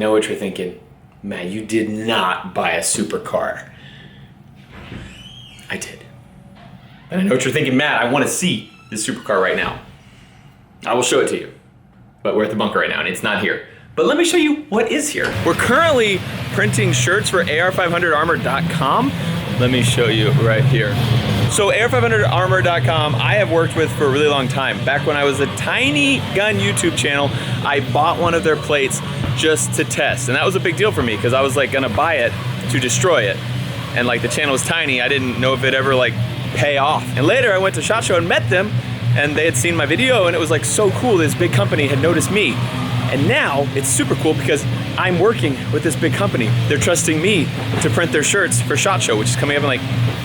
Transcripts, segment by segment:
know what you're thinking. Man, you did not buy a supercar. I did. And I know what you're thinking, Matt, I want to see this supercar right now. I will show it to you. But we're at the bunker right now and it's not here. But let me show you what is here. We're currently printing shirts for AR500armor.com. Let me show you right here. So AR500armor.com, I have worked with for a really long time. Back when I was a tiny gun YouTube channel, I bought one of their plates just to test. And that was a big deal for me because I was like gonna buy it to destroy it. And like the channel was tiny, I didn't know if it'd ever like pay off. And later I went to SHOT Show and met them and they had seen my video and it was like so cool. This big company had noticed me. And now it's super cool because I'm working with this big company. They're trusting me to print their shirts for SHOT Show, which is coming up in like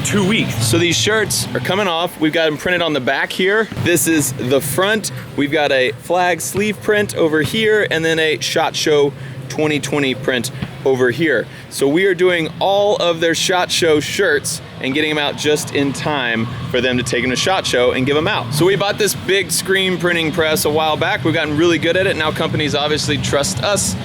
2 weeks. So these shirts are coming off. We've got them printed on the back here. This is the front. We've got a flag sleeve print over here and then a SHOT Show 2020 print over here. So we are doing all of their SHOT Show shirts and getting them out just in time for them to take them to SHOT Show and give them out. So we bought this big screen printing press a while back. We've gotten really good at it. Now companies obviously trust us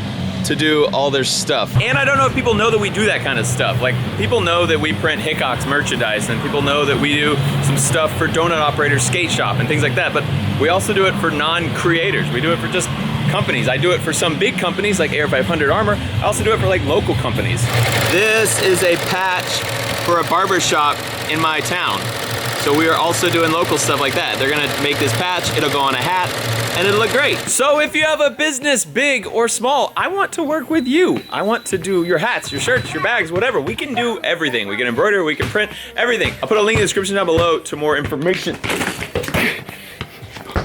to do all their stuff. And I don't know if people know that we do that kind of stuff. Like people know that we print Hickok's merchandise and people know that we do some stuff for Donut Operators Skate Shop and things like that. But we also do it for non-creators. We do it for just companies. I do it for some big companies like AR500 Armor. I also do it for like local companies. This is a patch for a barber shop in my town. So we are also doing local stuff like that. They're gonna make this patch, it'll go on a hat, and it'll look great. So if you have a business, big or small, I want to work with you. I want to do your hats, your shirts, your bags, whatever. We can do everything. We can embroider, we can print, everything. I'll put a link in the description down below to more information.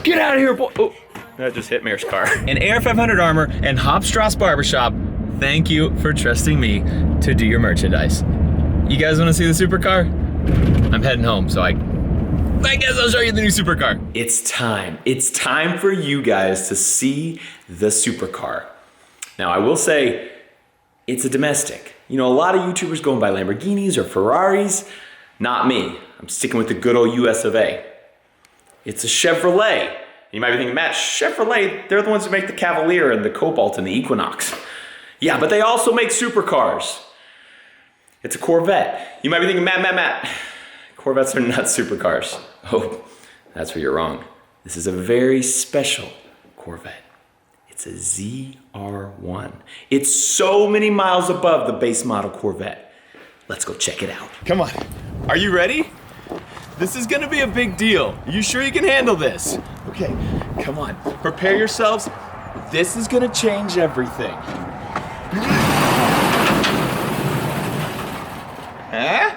Get out of here, boy. Oh. That just hit Mayor's car. And AR500 Armor and Hopstrasse Barbershop, thank you for trusting me to do your merchandise. You guys wanna see the supercar? I'm heading home, so I guess I'll show you the new supercar. It's time. It's time for you guys to see the supercar. Now, I will say, it's a domestic. You know, a lot of YouTubers going by Lamborghinis or Ferraris. Not me. I'm sticking with the good old US of A. It's a Chevrolet. You might be thinking, Matt, Chevrolet, they're the ones who make the Cavalier and the Cobalt and the Equinox. Yeah, but they also make supercars. It's a Corvette. You might be thinking, Matt, Corvettes are not supercars. Oh, that's where you're wrong. This is a very special Corvette. It's a ZR1. It's so many miles above the base model Corvette. Let's go check it out. Come on, are you ready? This is gonna be a big deal. You sure you can handle this? Okay, come on, prepare yourselves. This is gonna change everything. Huh?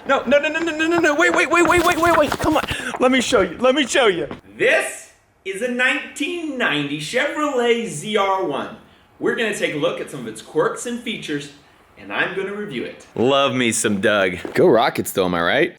No, wait, come on. Let me show you. This is a 1990 Chevrolet ZR1. We're gonna take a look at some of its quirks and features and I'm gonna review it. Love me some Doug. Go Rockets though, am I right?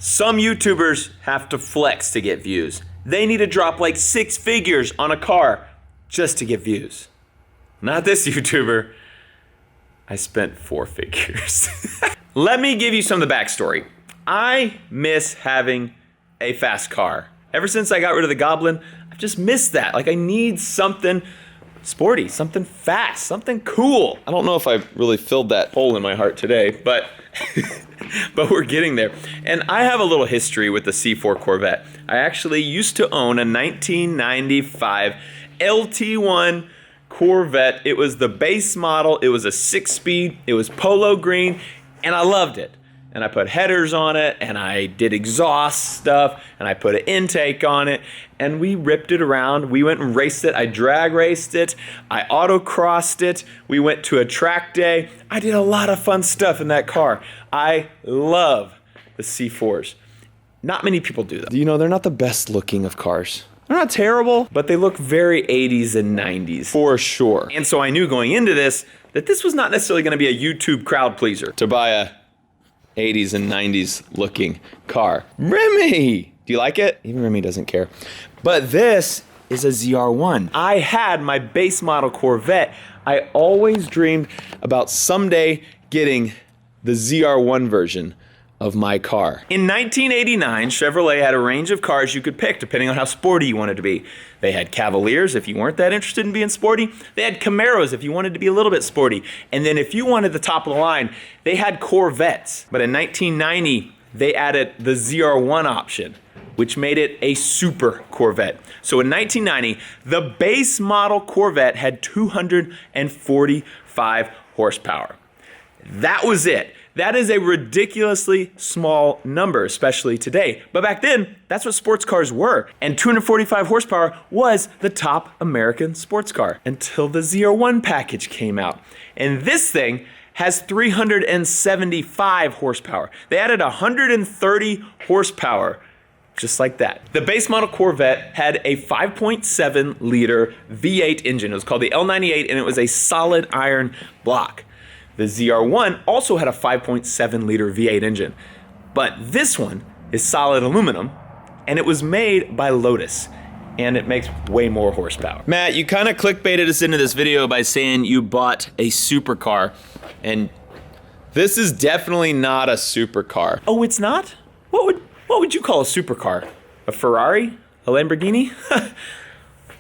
Some YouTubers have to flex to get views. They need to drop like 6 figures on a car just to get views. Not this YouTuber. I spent 4 figures. Let me give you some of the backstory. I miss having a fast car. Ever since I got rid of the Goblin, I've just missed that. Like I need something sporty, something fast, something cool. I don't know if I really filled that hole in my heart today, but but we're getting there. And I have a little history with the C4 Corvette. I actually used to own a 1995 LT1 Corvette. It was the base model. It was a 6-speed. It was polo green, and I loved it. and I put headers on it, and I did exhaust stuff, and I put an intake on it, and we ripped it around. We went and raced it. I drag raced it. I autocrossed it. We went to a track day. I did a lot of fun stuff in that car. I love the C4s. Not many people do though. You know, they're not the best looking of cars. They're not terrible, but they look very 80s and 90s for sure. And so I knew going into this that this was not necessarily going to be a YouTube crowd pleaser to buy a 80s and 90s looking car. Remy, do you like it? Even Remy doesn't care. But this is a ZR1. I had my base model Corvette. I always dreamed about someday getting the ZR1 version of my car. In 1989, Chevrolet had a range of cars you could pick depending on how sporty you wanted to be. They had Cavaliers if you weren't that interested in being sporty. They had Camaros if you wanted to be a little bit sporty. And then if you wanted the top of the line, they had Corvettes. But in 1990, they added the ZR1 option, which made it a super Corvette. So in 1990, the base model Corvette had 245 horsepower. That was it. That is a ridiculously small number, especially today. But back then, that's what sports cars were. And 245 horsepower was the top American sports car until the ZR1 package came out. And this thing has 375 horsepower. They added 130 horsepower, just like that. The base model Corvette had a 5.7 liter V8 engine. It was called the L98, and it was a solid iron block. The ZR1 also had a 5.7 liter V8 engine, but this one is solid aluminum, and it was made by Lotus, and it makes way more horsepower. Matt, you kind of clickbaited us into this video by saying you bought a supercar, and this is definitely not a supercar. Oh, it's not? What would you call a supercar? A Ferrari? A Lamborghini?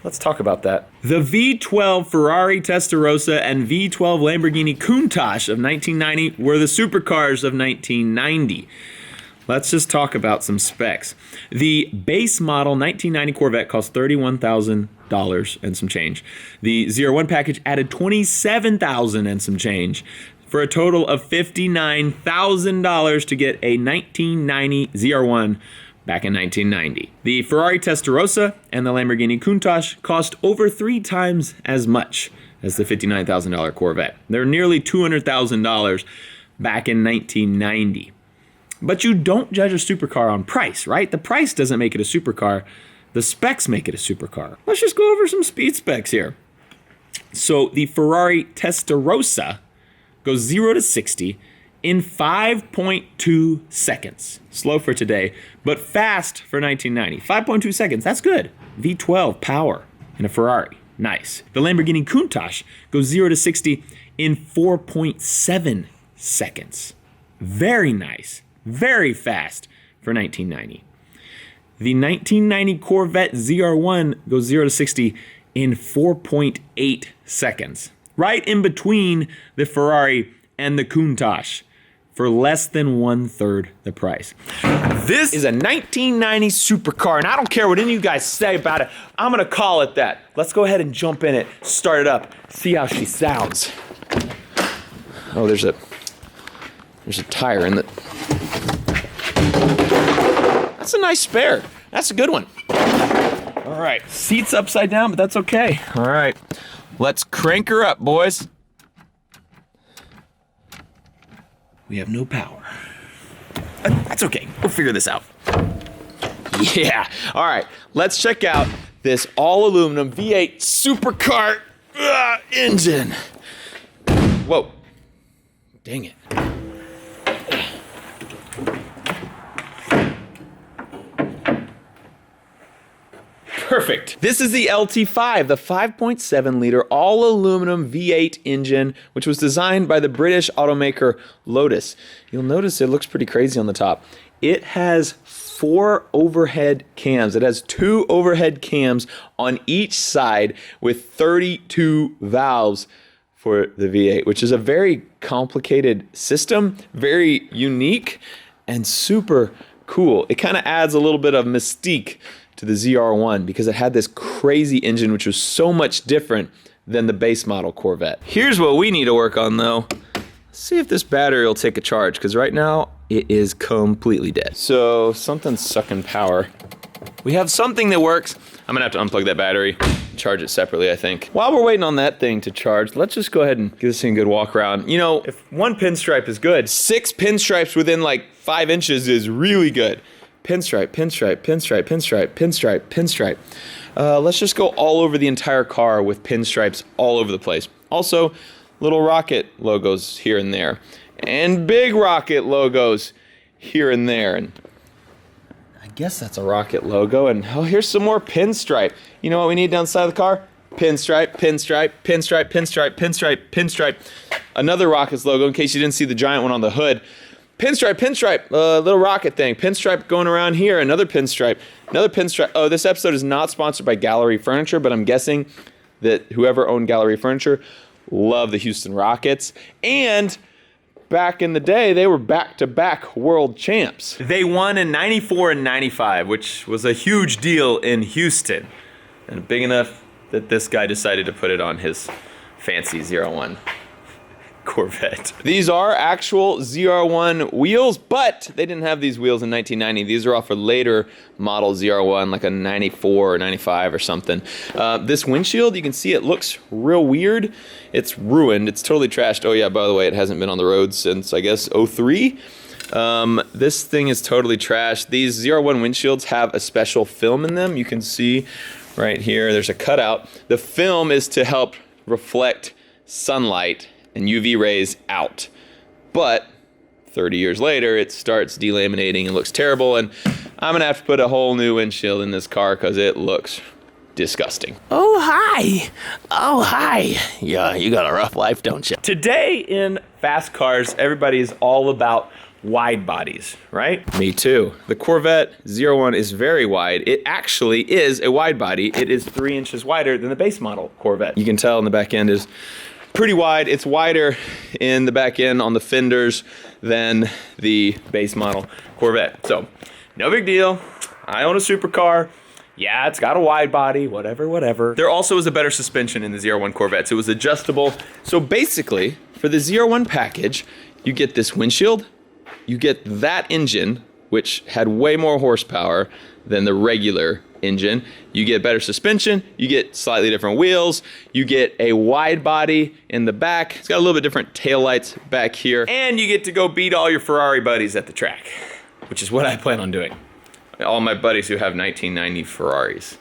Let's talk about that. The V12 Ferrari Testarossa and V12 Lamborghini Countach of 1990 were the supercars of 1990. Let's just talk about some specs. The base model 1990 Corvette cost $31,000 and some change. The ZR1 package added $27,000 and some change, for a total of $59,000 to get a 1990 ZR1 back in 1990. The Ferrari Testarossa and the Lamborghini Countach cost over 3 times as much as the $59,000 Corvette. They're nearly $200,000 back in 1990. But you don't judge a supercar on price, right? The price doesn't make it a supercar. The specs make it a supercar. Let's just go over some speed specs here. So the Ferrari Testarossa goes 0 to 60 in 5.2 seconds. Slow for today, but fast for 1990. 5.2 seconds, that's good. V12 power in a Ferrari, nice. The Lamborghini Countach goes 0 to 60 in 4.7 seconds. Very nice, very fast for 1990. The 1990 Corvette ZR1 goes 0 to 60 in 4.8 seconds. Right in between the Ferrari and the Countach, for less than 1/3 the price. This is a 1990 supercar, and I don't care what any of you guys say about it. I'm gonna call it that. Let's go ahead and jump in it, start it up, see how she sounds. Oh, there's a tire in it. That's a nice spare. That's a good one. All right, seat's upside down, but that's okay. All right, let's crank her up, boys. We have no power. That's okay. We'll figure this out. Yeah. All right. Let's check out this all-aluminum V8 supercar engine. Whoa. Dang it. Perfect. This is the LT5, the 5.7 liter all aluminum V8 engine, which was designed by the British automaker Lotus. You'll notice it looks pretty crazy on the top. It has 4 overhead cams. It has 2 overhead cams on each side with 32 valves for the V8, which is a very complicated system, very unique, and super cool. It kind of adds a little bit of mystique to the ZR1 because it had this crazy engine which was so much different than the base model Corvette. Here's what we need to work on though. Let's see if this battery will take a charge, because right now it is completely dead. So something's sucking power. We have something that works. I'm gonna have to unplug that battery, charge it separately, I think. While we're waiting on that thing to charge, let's just go ahead and give this thing a good walk around. You know, if one pinstripe is good, 6 pinstripes within like 5 inches is really good. Pinstripe, pinstripe, pinstripe, pinstripe, pinstripe, pinstripe. Let's just go all over the entire car with pinstripes all over the place. Also, little rocket logos here and there. And big rocket logos here and there. And I guess that's a rocket logo. And oh, here's some more pinstripe. You know what we need down the side of the car? Pinstripe, pinstripe, pinstripe, pinstripe, pinstripe, pinstripe. Another rockets logo in case you didn't see the giant one on the hood. Pinstripe, pinstripe, little rocket thing. Pinstripe going around here, another pinstripe. Another pinstripe. Oh, this episode is not sponsored by Gallery Furniture, but I'm guessing that whoever owned Gallery Furniture loved the Houston Rockets. And back in the day, they were back-to-back world champs. They won in 94 and 95, which was a huge deal in Houston. And big enough that this guy decided to put it on his fancy 01 Corvette. These are actual ZR1 wheels, but they didn't have these wheels in 1990. These are off a later model ZR1, like a 94 or 95 or something. This windshield, you can see it looks real weird. It's ruined. It's totally trashed. Oh yeah, by the way, it hasn't been on the road since, I guess, 03. This thing is totally trashed. These ZR1 windshields have a special film in them. You can see right here, there's a cutout. The film is to help reflect sunlight and UV rays out. But 30 years later, it starts delaminating and looks terrible, and I'm gonna have to put a whole new windshield in this car because it looks disgusting. Oh, hi. Oh, hi. Yeah, you got a rough life, don't you? Today in fast cars, everybody's all about wide bodies, right? Me too. The Corvette 01 is very wide. It actually is a wide body. It is 3 inches wider than the base model Corvette. You can tell in the back end is pretty wide. It's wider in the back end on the fenders than the base model Corvette. So, no big deal. I own a supercar. Yeah, it's got a wide body, whatever, whatever. There also was a better suspension in the ZR1 Corvettes. It was adjustable. So basically, for the ZR1 package, you get this windshield, you get that engine, which had way more horsepower than the regular engine. You get better suspension, you get slightly different wheels, you get a wide body in the back. It's got a little bit different taillights back here, and you get to go beat all your Ferrari buddies at the track, which is what I plan on doing. All my buddies who have 1990 Ferraris.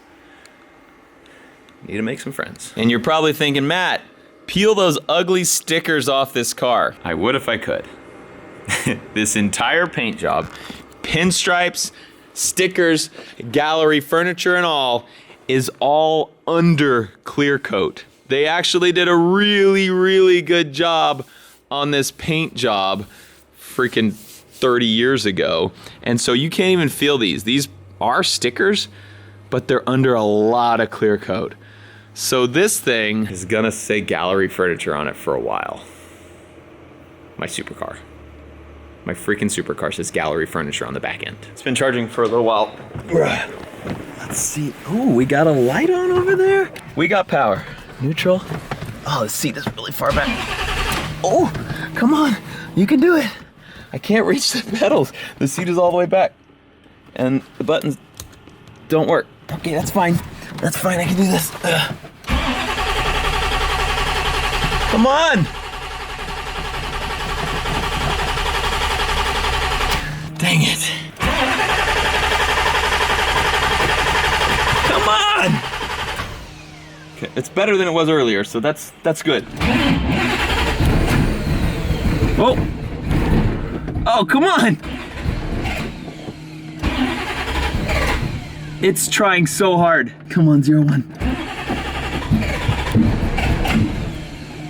Need to make some friends. And you're probably thinking, Matt, peel those ugly stickers off this car. I would if I could. This entire paint job, pinstripes, stickers, gallery furniture and all, is all under clear coat. They actually did a really, really good job on this paint job freaking 30 years ago. And so you can't even feel these. These are stickers, but they're under a lot of clear coat. So this thing is gonna say gallery furniture on it for a while. My supercar. My freaking supercar says gallery furniture on the back end. It's been charging for a little while. Let's see. Ooh, we got a light on over there. We got power. Neutral. Oh, the seat is really far back. Oh, come on. You can do it. I can't reach the pedals. The seat is all the way back. And the buttons don't work. Okay, that's fine. That's fine, I can do this. Come on! Dang it. Come on! Okay, it's better than it was earlier, so that's good. Whoa! Oh, come on! It's trying so hard. Come on, 01.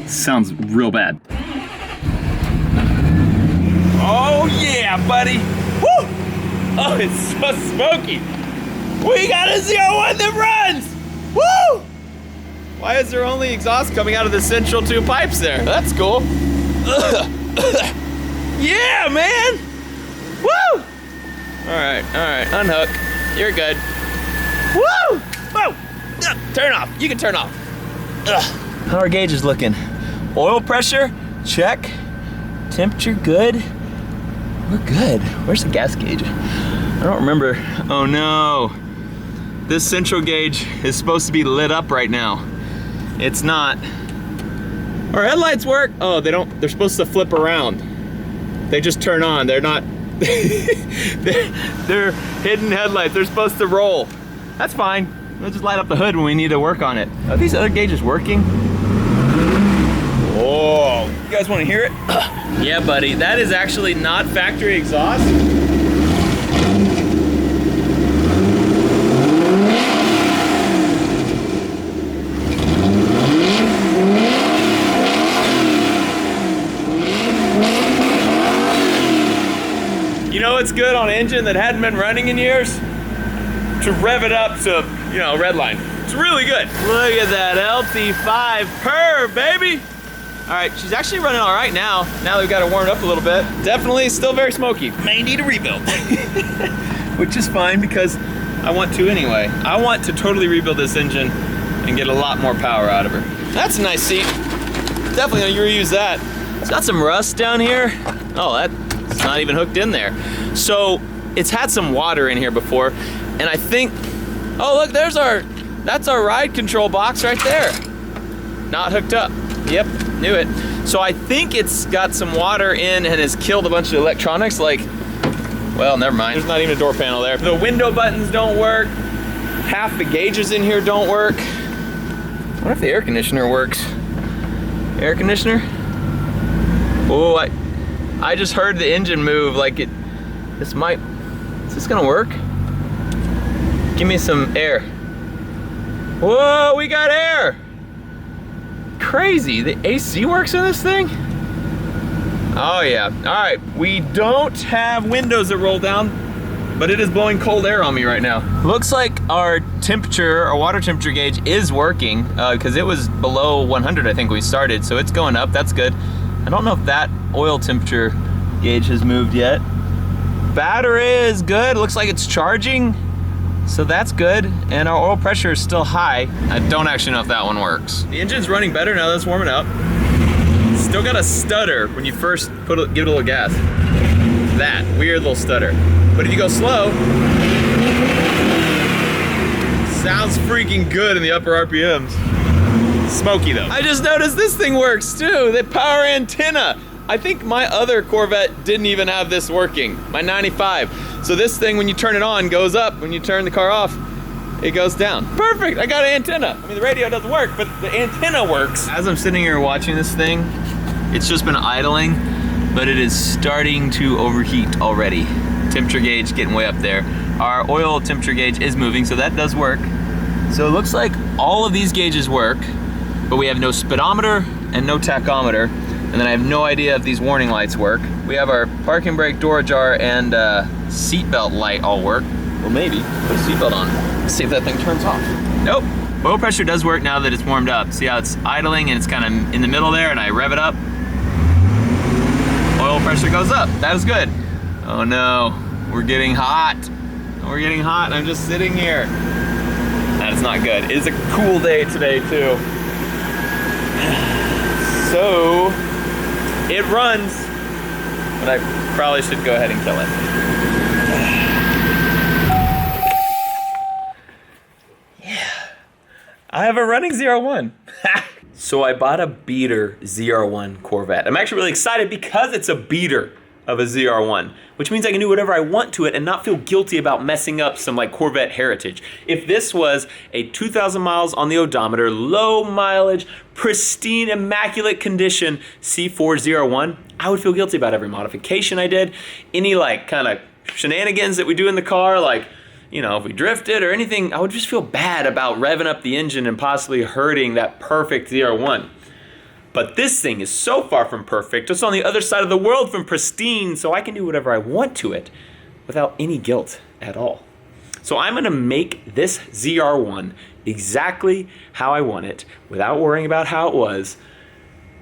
Sounds real bad. Oh yeah, buddy! Woo! Oh, it's so smoky. We got a 01 that runs! Woo! Why is there only exhaust coming out of the central two pipes there? That's cool. Yeah, man! Woo! All right, unhook. You're good. Woo! Whoa! Turn off. You can turn off. How are gauges looking? Oil pressure? Check. Temperature good. we're good. Where's the gas gauge? I don't remember. Oh no. This central gauge is supposed to be lit up right now. It's not. Our headlights work. Oh, they're supposed to flip around. They just turn on. They're not, they're hidden headlights. They're supposed to roll. That's fine. We'll just light up the hood when we need to work on it. Are these other gauges working? Whoa, you guys want to hear it? Yeah, buddy, that is actually not factory exhaust. You know what's good on an engine that hadn't been running in years? To rev it up to, you know, red line. It's really good. Look at that LT5 purr, baby. All right, she's actually running all right now that we've got it warmed up a little bit. Definitely still very smoky. May need a rebuild. Which is fine because I want to anyway. I want to totally rebuild this engine and get a lot more power out of her. That's a nice seat. Definitely gonna reuse that. It's got some rust down here. Oh, that's not even hooked in there. So it's had some water in here before, and I think, oh look, that's our ride control box right there. Not hooked up. Yep, knew it. So I think it's got some water in and has killed a bunch of electronics, like, well, never mind. There's not even a door panel there. The window buttons don't work. Half the gauges in here don't work. I wonder if the air conditioner works. Air conditioner? Oh, I just heard the engine move like it, is this gonna work? Give me some air. Whoa, we got air! Crazy, the AC works in this thing? Oh yeah, all right. We don't have windows that roll down, but it is blowing cold air on me right now. Looks like our water temperature gauge is working because it was below 100, I think, when we started, so it's going up, that's good. I don't know if that oil temperature gauge has moved yet. Battery is good, looks like it's charging, so that's good. And our oil pressure is still high. I don't actually know if that one works. The engine's running better now that it's warming up. Still got a stutter when you first give it a little gas. That weird little stutter. But if you go slow, sounds freaking good in the upper RPMs. Smoky though. I just noticed this thing works too, the power antenna. I think my other Corvette didn't even have this working, my 95. So this thing, when you turn it on, goes up. When you turn the car off, it goes down. Perfect, I got an antenna. I mean, the radio doesn't work, but the antenna works. As I'm sitting here watching this thing, it's just been idling, but it is starting to overheat already. Temperature gauge getting way up there. Our oil temperature gauge is moving, so that does work. So it looks like all of these gauges work, but we have no speedometer and no tachometer. And then I have no idea if these warning lights work. We have our parking brake door ajar and seatbelt light all work. Well, maybe. Put a seatbelt on. Let's see if that thing turns off. Nope. Oil pressure does work now that it's warmed up. See how it's idling and it's kind of in the middle there, and I rev it up. Oil pressure goes up. That was good. Oh no, we're getting hot. We're getting hot and I'm just sitting here. That is not good. It is a cool day today too. So, it runs, but I probably should go ahead and kill it. Yeah, I have a running ZR1. So I bought a beater ZR1 Corvette. I'm actually really excited because it's a beater of a ZR1, which means I can do whatever I want to it and not feel guilty about messing up some like Corvette heritage. If this was a 2,000 miles on the odometer, low mileage, pristine, immaculate condition C4 ZR1, I would feel guilty about every modification I did, any like kind of shenanigans that we do in the car, like, you know, if we drifted or anything, I would just feel bad about revving up the engine and possibly hurting that perfect ZR1. But this thing is so far from perfect. It's on the other side of the world from pristine, so I can do whatever I want to it without any guilt at all. So I'm gonna make this ZR1 exactly how I want it without worrying about how it was,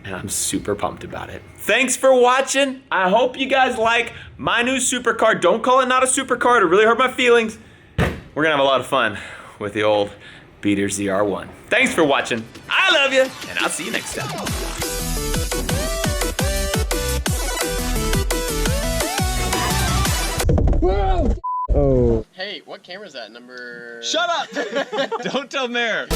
and I'm super pumped about it. Thanks for watching. I hope you guys like my new supercar. Don't call it not a supercar, it really hurt my feelings. We're gonna have a lot of fun with the old beater ZR1. Thanks for watching. I love you, and I'll see you next time. Wait, what camera is that? Number... Shut up! Don't tell Mayor.